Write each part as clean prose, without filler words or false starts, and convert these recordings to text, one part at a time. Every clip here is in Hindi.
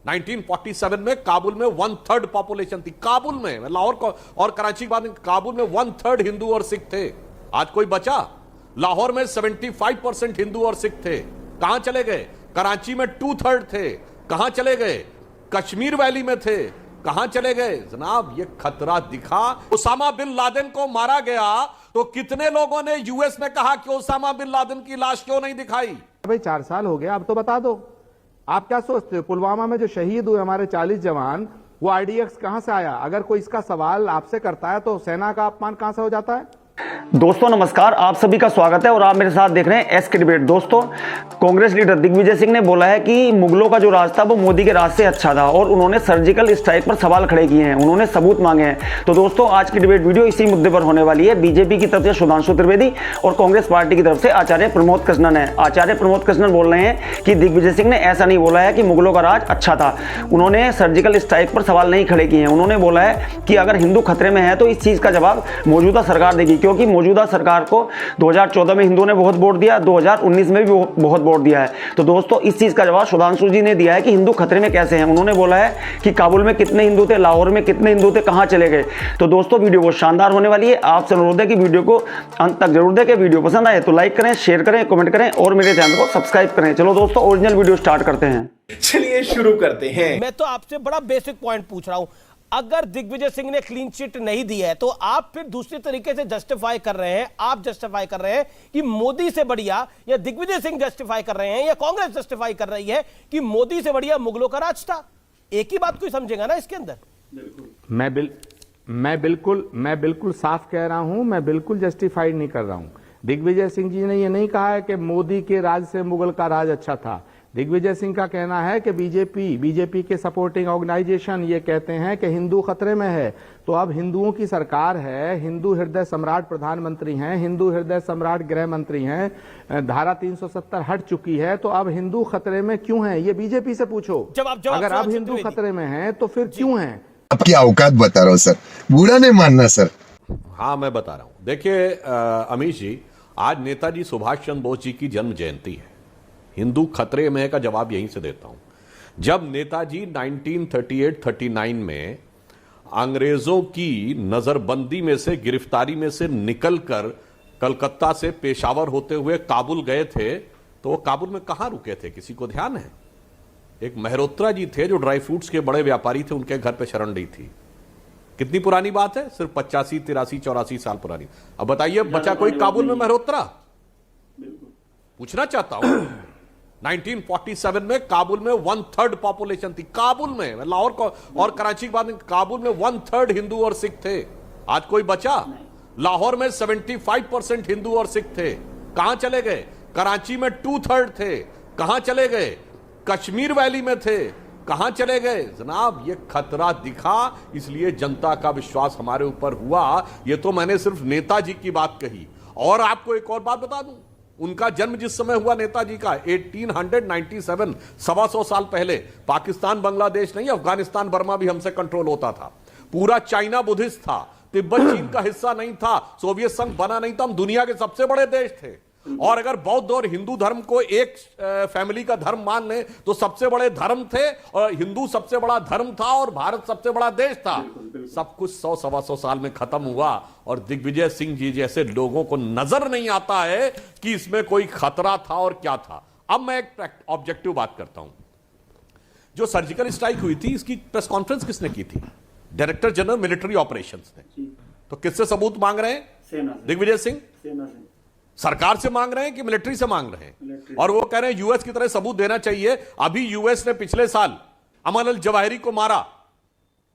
1947 में काबुल में 1/3 पॉपुलेशन थी। काबुल में, लाहौर को और कराची के बाद काबुल में 1/3 हिंदू और सिख थे। आज कोई बचा? लाहौर में 75% हिंदू और सिख थे। कहां चले गए? कराची में 2/3 थे। कहां चले गए? कश्मीर वैली में थे। कहां चले गए? जनाब, ये खतरा दिखा। ओसामा बिन लादेन को मारा गया तो कितने लोगों ने यूएस में कहा कि ओसामा बिन लादेन की लाश क्यों नहीं दिखाई? भाई 4 साल हो गया, अब तो बता दो। आप क्या सोचते हो, पुलवामा में जो शहीद हुए हमारे 40 जवान, वो आरडीएक्स कहां से आया? अगर कोई इसका सवाल आपसे करता है तो सेना का अपमान कहां से हो जाता है? दोस्तों नमस्कार, आप सभी का स्वागत है और आप मेरे साथ देख रहे हैं एसके डिबेट। दोस्तों, कांग्रेस लीडर दिग्विजय सिंह ने बोला है कि मुगलों का जो राज था वो मोदी के राज से अच्छा था और उन्होंने सर्जिकल स्ट्राइक पर सवाल खड़े किए हैं, उन्होंने सबूत मांगे हैं। तो दोस्तों, आज की डिबेट वीडियो इसी मुद्दे पर होने वाली है। बीजेपी की तरफ से सुधांशु त्रिवेदी और कांग्रेस पार्टी की तरफ से आचार्य प्रमोद कृष्णन है। आचार्य प्रमोद कृष्णन बोल रहे हैं कि दिग्विजय सिंह ने ऐसा नहीं बोला है कि मुगलों का राज अच्छा था, उन्होंने सर्जिकल स्ट्राइक पर सवाल नहीं खड़े किए हैं। उन्होंने बोला है कि अगर हिंदू खतरे में है तो इस चीज का जवाब मौजूदा सरकार देगी, क्योंकि मौजूदा सरकार को 2014 में हिंदुओं ने बहुत वोट दिया, 2019 में भी बहुत वोट दिया है। तो दोस्तों, इस चीज का जवाब सुधांशु जी ने दिया है कि हिंदू खतरे में कैसे हैं। उन्होंने बोला है कि काबुल में कितने हिंदू थे, लाहौर में कितने हिंदू थे, कहां चले गए। तो दोस्तों, वीडियो बहुत शानदार होने वाली है। आपसे अनुरोध है कि वीडियो को अंत तक जरूर देखें। वीडियो पसंद आए तो लाइक करें, शेयर करें, कमेंट करें और मेरे चैनल को सब्सक्राइब करें। चलो दोस्तों, ओरिजिनल वीडियो स्टार्ट करते हैं। चलिए शुरू करते हैं। मैं तो आपसे बड़ा बेसिक पॉइंट पूछ रहा हूं। अगर दिग्विजय सिंह ने क्लीन चिट नहीं दी है तो आप फिर दूसरे तरीके से जस्टिफाई कर रहे हैं, आप जस्टिफाई कर रहे हैं कि मोदी से बढ़िया, या दिग्विजय सिंह जस्टिफाई कर रहे हैं या कांग्रेस जस्टिफाई कर रही है कि मोदी से बढ़िया मुगलों का राज था। एक ही बात कोई समझेगा ना इसके अंदर। मैं बिल्कुल साफ कह रहा हूं, मैं बिल्कुल जस्टिफाइड नहीं कर रहा हूं। दिग्विजय सिंह जी ने यह नहीं कहा है कि मोदी के राज से मुगल का राज अच्छा था। दिग्विजय सिंह का कहना है कि बीजेपी के सपोर्टिंग ऑर्गेनाइजेशन ये कहते हैं कि हिंदू खतरे में है। तो अब हिंदुओं की सरकार है, हिंदू हृदय सम्राट प्रधानमंत्री हैं, हिंदू हृदय सम्राट गृह मंत्री हैं, धारा 370 हट चुकी है, तो अब हिंदू खतरे में क्यों है, ये बीजेपी से पूछो। अगर अब हिंदू खतरे में है तो फिर क्यों है? आपकी औकात बता रहा हूँ सर, बुरा नहीं मानना सर। हाँ, मैं बता रहा हूं। देखिए अमीश जी, आज नेताजी सुभाष चंद्र बोस जी की जन्म जयंती है। हिंदू खतरे में का जवाब यहीं से देता हूं। जब नेताजी 1938-39 में अंग्रेजों की नजरबंदी में से, गिरफ्तारी में से निकलकर कलकत्ता से पेशावर होते हुए काबुल गए थे, तो वो काबुल में कहां रुके थे? किसी को ध्यान है? एक मेहरोत्रा जी थे जो ड्राई फ्रूट्स के बड़े व्यापारी थे, उनके घर पे शरण ली थी। कितनी पुरानी बात है? सिर्फ 85, 83, 84 साल पुरानी। अब बताइए, बचा कोई काबुल में मेहरोत्रा? पूछना चाहता हूं। 1947 में काबुल में 1/3 पॉपुलेशन थी। काबुल में, लाहौर को और कराची के बाद काबुल में 1/3 हिंदू और सिख थे। आज कोई बचा? लाहौर में 75% हिंदू और सिख थे। कहां चले गए? कराची में 2/3 थे। कहां चले गए? कश्मीर वैली में थे। कहां चले गए? जनाब, ये खतरा दिखा, इसलिए जनता का विश्वास हमारे ऊपर हुआ। ये तो मैंने सिर्फ नेताजी की बात कही। और आपको एक और बात बता दूं, उनका जन्म जिस समय हुआ नेताजी का 1897, 125 साल पहले, पाकिस्तान बांग्लादेश नहीं, अफगानिस्तान बर्मा भी हमसे कंट्रोल होता था। पूरा चाइना बुद्धिस्ट था, तिब्बत चीन का हिस्सा नहीं था, सोवियत संघ बना नहीं था। हम दुनिया के सबसे बड़े देश थे। और अगर बौद्ध और हिंदू धर्म को एक फैमिली का धर्म मान लें तो सबसे बड़े धर्म थे, और हिंदू सबसे बड़ा धर्म था और भारत सबसे बड़ा देश था। सब कुछ 100-125 साल में खत्म हुआ और दिग्विजय सिंह जी जैसे लोगों को नजर नहीं आता है कि इसमें कोई खतरा था और क्या था। अब मैं एक ऑब्जेक्टिव बात करता हूं। जो सर्जिकल स्ट्राइक हुई थी, इसकी प्रेस कॉन्फ्रेंस किसने की थी? डायरेक्टर जनरल मिलिट्री ऑपरेशंस ने। तो किससे सबूत मांग रहे हैं? दिग्विजय सिंह सरकार से मांग रहे हैं कि मिलिट्री से मांग रहे हैं? और वो कह रहे हैं यूएस की तरह सबूत देना चाहिए। अभी यूएस ने पिछले साल अमन अल जवाहिरी को मारा।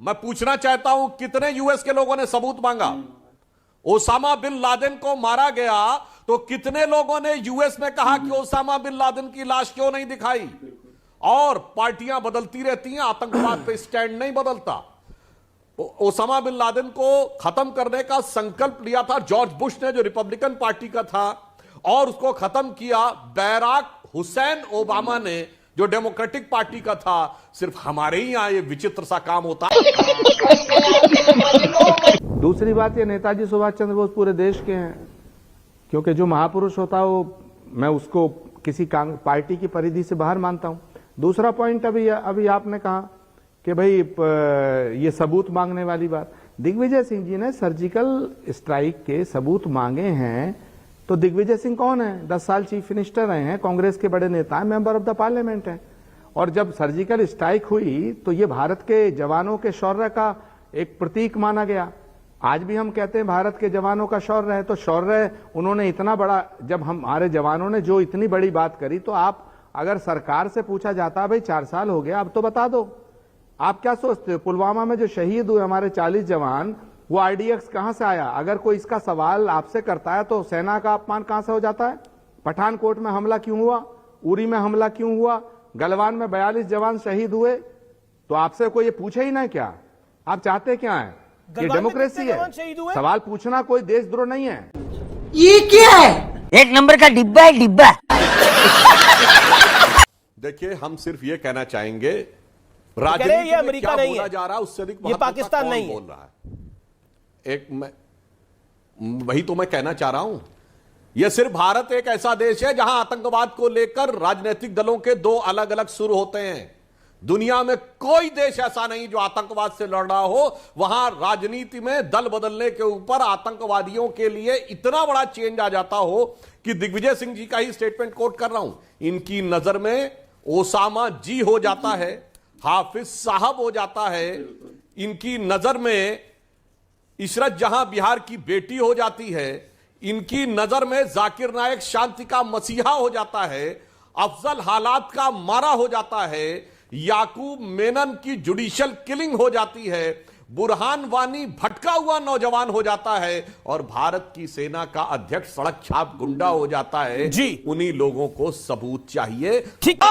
मैं पूछना चाहता हूं, कितने यूएस के लोगों ने सबूत मांगा? ओसामा बिन लादेन को मारा गया तो कितने लोगों ने यूएस में कहा कि ओसामा बिन लादेन की लाश क्यों नहीं दिखाई? और पार्टियां बदलती रहती हैं, आतंकवाद पे स्टैंड नहीं बदलता। ओसामा बिन लादेन को खत्म करने का संकल्प लिया था जॉर्ज बुश ने, जो रिपब्लिकन पार्टी का था, और उसको खत्म किया बैराक हुसैन ओबामा ने, जो डेमोक्रेटिक पार्टी का था। सिर्फ हमारे ही यहां ये विचित्र सा काम होता है। दूसरी बात, ये नेताजी सुभाष चंद्र बोस पूरे देश के हैं, क्योंकि जो महापुरुष होता है वो, मैं उसको किसी पार्टी की परिधि से बाहर मानता हूं। दूसरा पॉइंट अभी आपने कहा कि भाई ये सबूत मांगने वाली बात, दिग्विजय सिंह जी ने सर्जिकल स्ट्राइक के सबूत मांगे हैं, तो दिग्विजय सिंह कौन है? 10 साल चीफ मिनिस्टर रहे हैं, कांग्रेस के बड़े नेता हैं, मेंबर ऑफ द पार्लियामेंट है। और जब सर्जिकल स्ट्राइक हुई तो ये भारत के जवानों के शौर्य का एक प्रतीक माना गया। आज भी हम कहते हैं भारत के जवानों का शौर्य है, तो शौर्य उन्होंने इतना बड़ा, जब हमारे जवानों ने जो इतनी बड़ी बात करी, तो आप अगर सरकार से पूछा जाता भाई 4 साल हो गया, अब तो बता दो आप क्या सोचते हो? पुलवामा में जो शहीद हुए हमारे 40 जवान, वो आरडीएक्स कहां से आया? अगर कोई इसका सवाल आपसे करता है तो सेना का अपमान कहां से हो जाता है? पठानकोट में हमला क्यों हुआ? उरी में हमला क्यों हुआ? गलवान में 42 जवान शहीद हुए, तो आपसे कोई ये पूछे ही ना क्या? आप चाहते क्या है? ये डेमोक्रेसी है, सवाल पूछना कोई देशद्रोह नहीं है। ये क्या है? एक नंबर का डिब्बा है, डिब्बा। देखिए, हम सिर्फ ये कहना चाहेंगे, ये राजनीति में अमेरिका क्या नहीं बोला है, जा रहा है उससे अधिक ये महत्व का पाकिस्तान कौन नहीं है। बोल रहा है। वही तो मैं कहना चाह रहा हूं। यह सिर्फ भारत एक ऐसा देश है जहां आतंकवाद को लेकर राजनीतिक दलों के 2 अलग अलग सुर होते हैं। दुनिया में कोई देश ऐसा नहीं जो आतंकवाद से लड़ रहा हो, वहां राजनीति में दल बदलने के ऊपर आतंकवादियों के लिए इतना बड़ा चेंज आ जाता हो कि दिग्विजय सिंह जी का ही स्टेटमेंट कोट कर रहा हूं, इनकी नजर में ओसामा जी हो जाता है, हाफिज साहब हो जाता है, इनकी नजर में इशरत जहां बिहार की बेटी हो जाती है, इनकी नजर में जाकिर नायक शांति का मसीहा हो जाता है, अफजल हालात का मारा हो जाता है, याकूब मेनन की जुडिशियल किलिंग हो जाती है, बुरहान वानी भटका हुआ नौजवान हो जाता है, और भारत की सेना का अध्यक्ष सड़क छाप गुंडा हो जाता है। जी। उन्हीं लोगों को सबूत चाहिए। ठीक।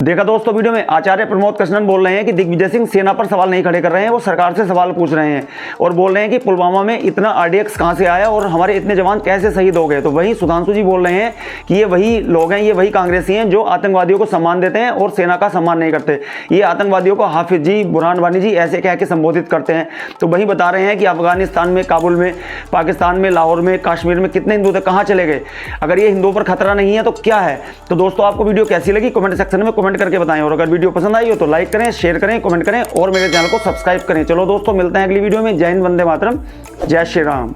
देखा दोस्तों वीडियो में, आचार्य प्रमोद कृष्णन बोल रहे हैं कि दिग्विजय सिंह सेना पर सवाल नहीं खड़े कर रहे हैं, वो सरकार से सवाल पूछ रहे हैं और बोल रहे हैं कि पुलवामा में इतना आरडीएक्स कहां से आया और हमारे इतने जवान कैसे शहीद हो गए। तो वहीं सुधांशु जी बोल रहे हैं कि ये वही लोग हैं, ये वही कांग्रेसी हैं जो आतंकवादियों को सम्मान देते हैं और सेना का सम्मान नहीं करते। ये आतंकवादियों को हाफिज जी, बुरहान वानी जी ऐसे कह के संबोधित करते हैं। तो वहीं बता रहे हैं कि अफगानिस्तान में, काबुल में, पाकिस्तान में, लाहौर में, कश्मीर में कितने हिंदू थे, कहां चले गए? अगर ये हिंदुओं पर खतरा नहीं है तो क्या है? तो दोस्तों आपको वीडियो कैसी लगी कमेंट सेक्शन में कमेंट करके बताएं, और अगर वीडियो पसंद आई हो तो लाइक करें, शेयर करें, कमेंट करें और मेरे चैनल को सब्सक्राइब करें। चलो दोस्तों, मिलते हैं अगली वीडियो में। जय हिंद, वंदे मातरम, जय श्री राम।